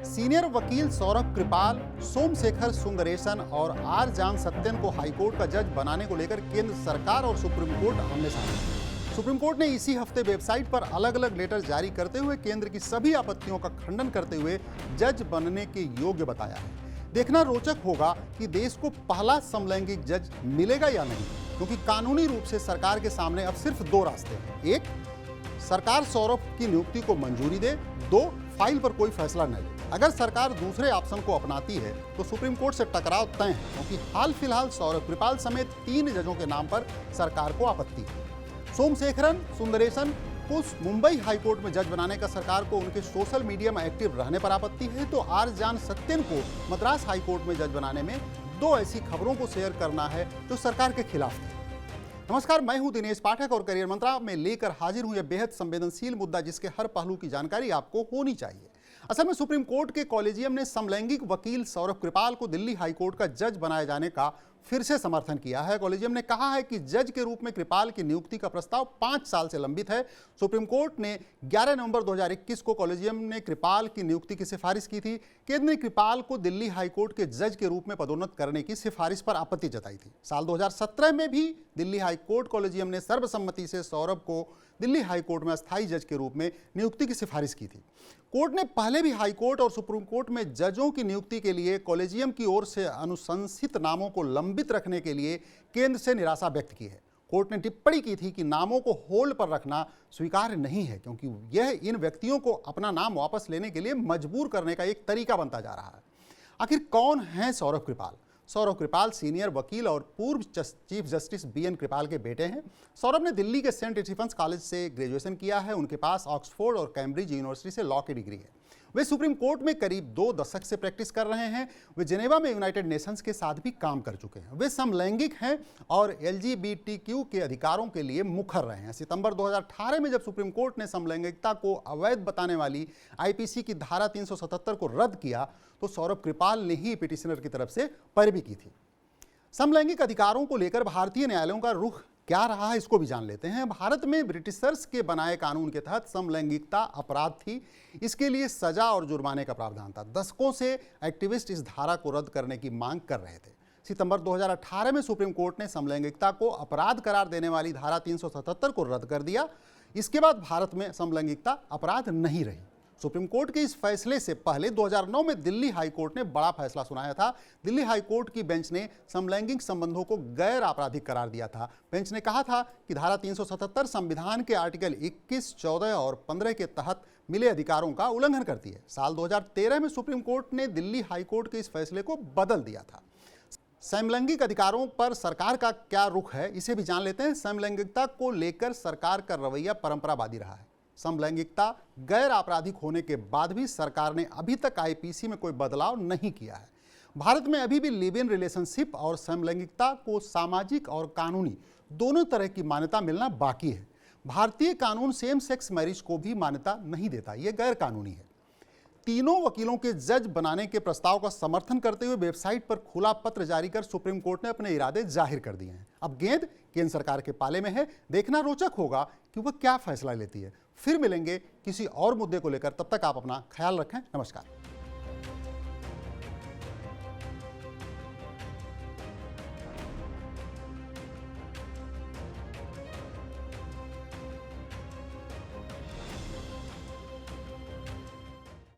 Senior वकील सौरभ कृपाल, सोमशेखर सुंदरेशन और are जान सत्यन को हाईकोर्ट का जज बनाने को लेकर केंद्र सरकार और सुप्रीम कोर्ट आमने सामने हैं। सुप्रीम कोर्ट ने इसी हफ्ते वेबसाइट पर अलग अलग लेटर जारी करते हुए केंद्र की सभी आपत्तियों का खंडन करते हुए जज बनने के योग्य बताया है। देखना रोचक होगा कि देश को पहला समलैंगिक जज मिलेगा या नहीं, क्योंकि कानूनी रूप से सरकार के सामने अब सिर्फ दो रास्ते हैं। एक, सरकार सौरभ की नियुक्ति को मंजूरी दे। दो, फाइल पर कोई फैसला न ले। अगर सरकार दूसरे ऑप्शन को अपनाती है तो सुप्रीम कोर्ट से टकराव तय है, क्योंकि हाल फिलहाल सौरभ कृपाल समेत 3 जजों के नाम पर सरकार को आपत्ति है। सोमशेखरन सुंदरेशन को मुंबई हाईकोर्ट में जज बनाने का सरकार को उनके सोशल मीडिया में एक्टिव रहने पर आपत्ति है, तो आर जान सत्यन को मद्रास हाईकोर्ट में जज बनाने में 2 ऐसी खबरों को शेयर करना है जो सरकार के खिलाफ है। नमस्कार, मैं हूं दिनेश पाठक और करियर मंत्रा में लेकर हाजिर हूं यह बेहद संवेदनशील मुद्दा जिसके हर पहलू की जानकारी आपको होनी चाहिए। असल में सुप्रीम कोर्ट के कॉलेजियम ने समलैंगिक वकील सौरभ कृपाल को दिल्ली हाईकोर्ट का जज बनाए जाने का फिर से समर्थन किया है। कॉलेजियम ने कहा है कि जज के रूप में कृपाल की नियुक्ति का प्रस्ताव 5 साल से लंबित है। सुप्रीम कोर्ट ने 11 नवंबर 2021 को कॉलेजियम ने कृपाल की नियुक्ति की सिफारिश की थी। केंद्र ने कृपाल को दिल्ली हाईकोर्ट के जज के रूप में पदोन्नत करने की सिफारिश पर आपत्ति जताई थी। साल 2017 में भी दिल्ली हाईकोर्ट कॉलेजियम ने सर्वसम्मति से सौरभ को दिल्ली हाईकोर्ट में अस्थायी जज के रूप में नियुक्ति की सिफारिश की थी। कोर्ट ने पहले भी हाईकोर्ट और सुप्रीम कोर्ट में जजों की नियुक्ति के लिए कॉलेजियम की ओर से अनुशंसित नामों को लंबित रखने के लिए केंद्र से निराशा व्यक्त की है। कोर्ट ने टिप्पणी की थी कि नामों को होल्ड पर रखना स्वीकार्य नहीं है, क्योंकि यह इन व्यक्तियों को अपना नाम वापस लेने के लिए मजबूर करने का एक तरीका बनता जा रहा है। आखिर कौन है सौरभ कृपाल? सौरभ कृपाल सीनियर वकील और पूर्व चीफ जस्टिस BN कृपाल के बेटे हैं। सौरभ ने दिल्ली के सेंट स्टीफेंस कॉलेज से ग्रेजुएशन किया है। उनके पास ऑक्सफोर्ड और कैम्ब्रिज यूनिवर्सिटी से लॉ की डिग्री है। वे सुप्रीम कोर्ट में करीब 2 दशक से प्रैक्टिस कर रहे हैं। वे जेनेवा में यूनाइटेड नेशंस के साथ भी काम कर चुके हैं। वे समलैंगिक हैं और LGBTQ के अधिकारों के लिए मुखर रहे हैं। सितंबर 2018 में जब सुप्रीम कोर्ट ने समलैंगिकता को अवैध बताने वाली IPC की धारा 377 को रद्द किया तो सौरभ कृपाल ने ही पिटिशनर की तरफ से पैरवी की थी। समलैंगिक अधिकारों को लेकर भारतीय न्यायालयों का रुख क्या रहा है, इसको भी जान लेते हैं। भारत में ब्रिटिशर्स के बनाए कानून के तहत समलैंगिकता अपराध थी। इसके लिए सजा और जुर्माने का प्रावधान था। दशकों से एक्टिविस्ट इस धारा को रद्द करने की मांग कर रहे थे। सितंबर 2018 में सुप्रीम कोर्ट ने समलैंगिकता को अपराध करार देने वाली धारा 377 को रद्द कर दिया। इसके बाद भारत में समलैंगिकता अपराध नहीं रही। सुप्रीम कोर्ट के इस फैसले से पहले 2009 में दिल्ली हाईकोर्ट ने बड़ा फैसला सुनाया था। दिल्ली हाईकोर्ट की बेंच ने समलैंगिक संबंधों को गैर आपराधिक करार दिया था। बेंच ने कहा था कि धारा 377 संविधान के आर्टिकल 21, 14 और 15 के तहत मिले अधिकारों का उल्लंघन करती है। साल 2013 में सुप्रीम कोर्ट ने दिल्ली हाईकोर्ट के इस फैसले को बदल दिया था। समलैंगिक अधिकारों पर सरकार का क्या रुख है, इसे भी जान लेते हैं। समलैंगिकता को लेकर सरकार का रवैया परंपरावादी रहा है। समलैंगिकता गैर आपराधिक होने के बाद भी सरकार ने अभी तक IPC में कोई बदलाव नहीं किया है। भारत में अभी भी लिव इन रिलेशनशिप और समलैंगिकता को सामाजिक और कानूनी दोनों तरह की मान्यता मिलना बाकी है। भारतीय कानून सेम सेक्स मैरिज को भी मान्यता नहीं देता, यह गैर कानूनी है। तीनों वकीलों के जज बनाने के प्रस्ताव का समर्थन करते हुए वेबसाइट पर खुला पत्र जारी कर सुप्रीम कोर्ट ने अपने इरादे जाहिर कर दिए हैं। अब गेंद केंद्र सरकार के पाले में है। देखना रोचक होगा कि वह क्या फैसला लेती है। फिर मिलेंगे किसी और मुद्दे को लेकर, तब तक आप अपना ख्याल रखें। नमस्कार।